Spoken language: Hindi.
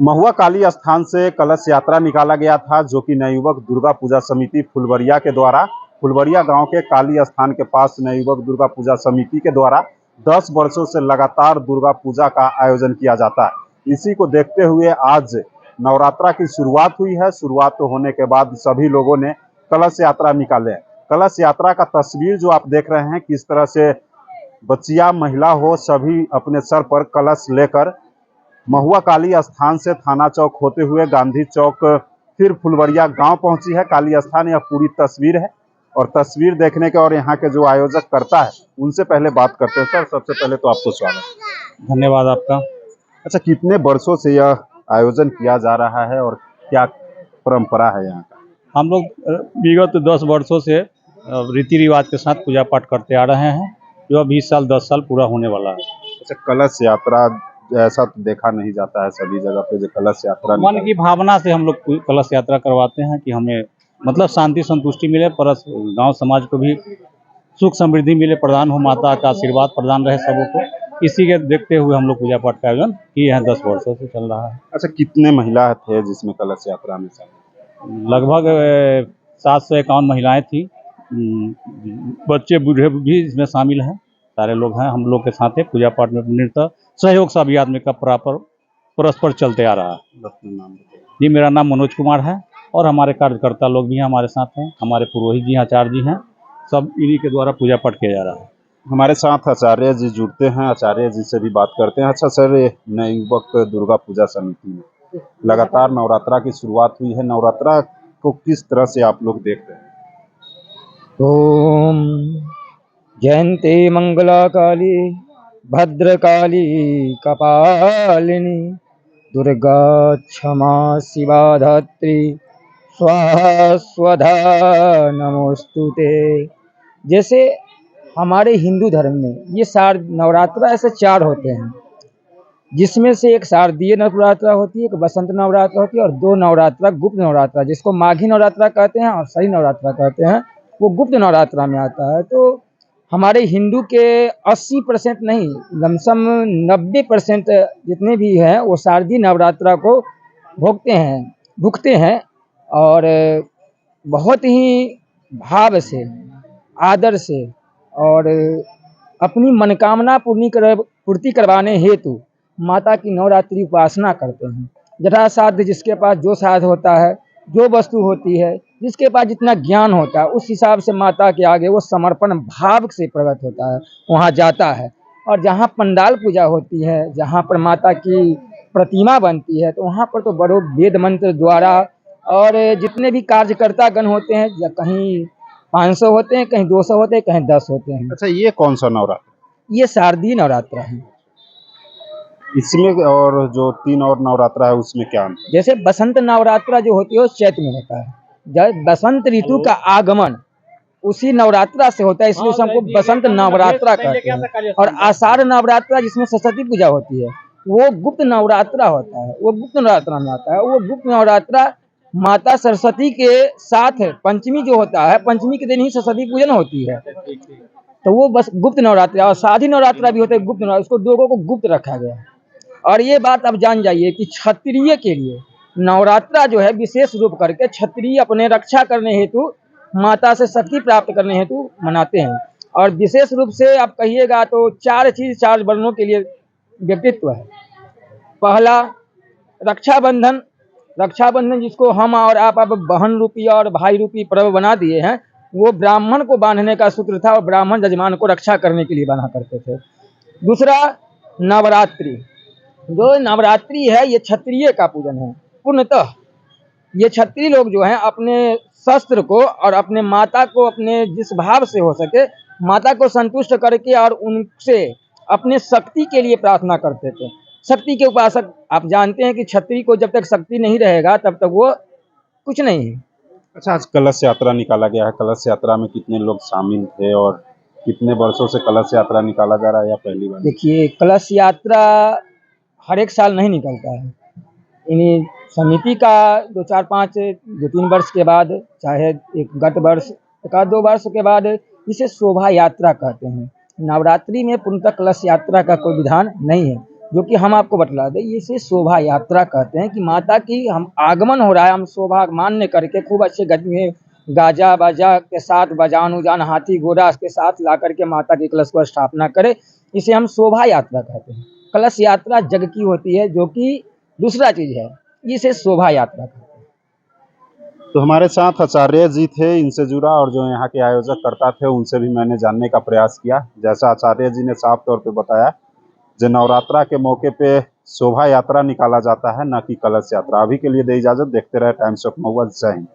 महुआ काली स्थान से कलश यात्रा निकाला गया था, जो कि नवयुवक दुर्गा पूजा समिति फुलवरिया के द्वारा फुलवरिया गांव के काली स्थान के पास नवयुवक दुर्गा पूजा समिति के द्वारा 10 वर्षों से लगातार दुर्गा पूजा का आयोजन किया जाता है। इसी को देखते हुए आज नवरात्रा की शुरुआत हुई है। शुरुआत होने के बाद सभी लोगों ने कलश यात्रा निकाले। कलश यात्रा का तस्वीर जो आप देख रहे हैं, किस तरह से बच्चियां, महिला हो, सभी अपने सर पर कलश लेकर महुआ काली स्थान से थाना चौक होते हुए गांधी चौक फिर फुलवरिया गांव पहुंची है काली स्थान। यह पूरी तस्वीर है और तस्वीर देखने के और यहाँ के जो आयोजक करता है उनसे पहले बात करते हैं। सर, सबसे पहले तो आपको स्वागत। धन्यवाद आपका। अच्छा, कितने वर्षों से यह आयोजन किया जा रहा है और क्या परंपरा है यहाँ का? हम लोग विगत 10 वर्षों से रीति रिवाज के साथ पूजा पाठ करते आ रहे हैं, जो अब 20 साल 10 साल पूरा होने वाला है। अच्छा, कलश यात्रा ऐसा तो देखा नहीं जाता है सभी जगह पे, जो कलश यात्रा मन की भावना से हम लोग कलश यात्रा करवाते हैं कि हमें मतलब शांति संतुष्टि मिले, पर गांव समाज को भी सुख समृद्धि मिले, प्रदान हो, माता का आशीर्वाद प्रदान रहे सबों को। इसी के देखते हुए हम लोग पूजा पाठ का आयोजन किए हैं, 10 वर्षों से चल रहा है। अच्छा, कितने महिला थे जिसमें कलश यात्रा में शामिल? लगभग 751 महिलाएं थी। बच्चे बूढ़े भी इसमें शामिल हैं, सारे लोग हैं। हम लोग के साथ है पूजा पाठ में पूर्णतः सहयोग सभी आदमी का परस्पर चलते आ रहा है। जी, मेरा नाम मनोज कुमार है और हमारे कार्यकर्ता लोग भी हैं, हमारे साथ हैं। हमारे पुरोहित जी, आचार्य जी हैं, सब इन्हीं के द्वारा पूजा पाठ किया जा रहा है। हमारे साथ आचार्य जी जुड़ते हैं, आचार्य जी से भी बात करते हैं। अच्छा सर, नवयुवक दुर्गा पूजा समिति में लगातार नवरात्रा की शुरुआत हुई है, नवरात्रा को किस तरह से आप लोग देख रहे हैं? ओम जयंती मंगला काली भद्रकाली कपालिनी दुर्गा क्षमा शिवा धात्री स्वाहा स्वधा नमोस्तुते। जैसे हमारे हिंदू धर्म में ये नवरात्रा ऐसे 4 होते हैं, जिसमें से एक शारदीय नवरात्रा होती है, एक बसंत नवरात्रा होती है और 2 नवरात्रा गुप्त नवरात्रा, जिसको माघी नवरात्रा कहते हैं और सही नवरात्रा कहते हैं, वो गुप्त नवरात्रा में आता है। तो हमारे हिंदू के 80% नहीं, लमसम 90% जितने भी हैं वो शारदीय नवरात्रा को भुगते हैं और बहुत ही भाव से, आदर से और अपनी मनोकामना पूर्ति करवाने हेतु माता की नवरात्रि उपासना करते हैं। जथासाध्य जिसके पास जो साध्य होता है, जो वस्तु होती है, जिसके पास जितना ज्ञान होता है, उस हिसाब से माता के आगे वो समर्पण भाव से प्रकट होता है, वहाँ जाता है। और जहाँ पंडाल पूजा होती है, जहाँ पर माता की प्रतिमा बनती है, तो वहाँ पर तो बड़ो वेद मंत्र द्वारा और जितने भी कार्यकर्ता गण होते हैं, कहीं 500 होते हैं, कहीं 200 होते हैं, कहीं 10 होते हैं। अच्छा, ये कौन सा नवरात्र? ये शारदीय नवरात्रा है। इसमें और जो 3 और नवरात्रा है उसमें क्या अंतर? जैसे बसंत नवरात्रा जो होती है वो चैत्र में होता है, जब बसंत ऋतु का आगमन उसी नवरात्रा से होता है, इसलिए उसे हमको बसंत नवरात्रा कहते हैं। और आषाढ़ नवरात्रा जिसमें सरस्वती पूजा होती है, वो गुप्त नवरात्रा होता है, वो गुप्त नवरात्रा में आता है। वो गुप्त नवरात्रा माता सरस्वती के साथ है। पंचमी जो होता है, पंचमी के दिन ही सरस्वती पूजन होती है, तो वो बस गुप्त नवरात्रा। और शादी नवरात्रा भी होता है गुप्त नवरात्रा, उसको 2 को गुप्त रखा गया है। और ये बात अब जान जाइए कि क्षत्रिय के लिए नवरात्रा जो है विशेष रूप करके क्षत्रिय अपने रक्षा करने हेतु, माता से शक्ति प्राप्त करने हेतु मनाते हैं। और विशेष रूप से आप कहिएगा तो 4 चीज 4 वर्णों के लिए व्यक्तित्व है। पहला रक्षाबंधन। रक्षाबंधन जिसको हम और आप अब बहन रूपी और भाई रूपी पर्व बना दिए हैं, वो ब्राह्मण को बांधने का सूत्र था और ब्राह्मण यजमान को रक्षा करने के लिए बना करते थे। दूसरा नवरात्रि। जो नवरात्रि है ये क्षत्रिय का पूजन है पूर्णतः। ये क्षत्रिय लोग जो हैं अपने शस्त्र को और अपने माता को अपने जिस भाव से हो सके माता को संतुष्ट करके और उनसे अपने शक्ति के लिए प्रार्थना करते थे। शक्ति के उपासक आप जानते हैं कि क्षत्रिय को जब तक शक्ति नहीं रहेगा तब तक वो कुछ नहीं है। अच्छा, आज कलश यात्रा निकाला गया है, कलश यात्रा में कितने लोग शामिल थे और कितने वर्षों से कलश यात्रा निकाला जा रहा है या पहली बार? देखिए, कलश यात्रा हर एक साल नहीं निकलता है। इन्हीं समिति का 2-3 वर्ष के बाद, चाहे एक गत वर्ष, 1-2 वर्ष के बाद इसे शोभा यात्रा कहते हैं। नवरात्रि में पूर्णतः कलश यात्रा का कोई विधान नहीं है। जो कि हम आपको बतला दें, इसे शोभा यात्रा कहते हैं कि माता की हम आगमन हो रहा है, हम शोभा मान्य करके खूब अच्छे गति में गाजा बाजा के साथ बजान उजान हाथी घोड़ा के साथ ला करके माता के कलश को स्थापना करें, इसे हम शोभा यात्रा कहते हैं। कलश यात्रा जग की होती है, जो कि दूसरा चीज है, इसे शोभा यात्रा कहते हैं। तो हमारे साथ आचार्य जी थे, इनसे जुड़ा और जो यहाँ के आयोजक करता थे उनसे भी मैंने जानने का प्रयास किया। जैसा आचार्य जी ने साफ तौर पे बताया, जो नवरात्रा के मौके पे शोभा यात्रा निकाला जाता है, न कि कलश यात्रा। अभी के लिए दे इजाजत, देखते रहे टाइम्स ऑफ महुआ। जय हिंद।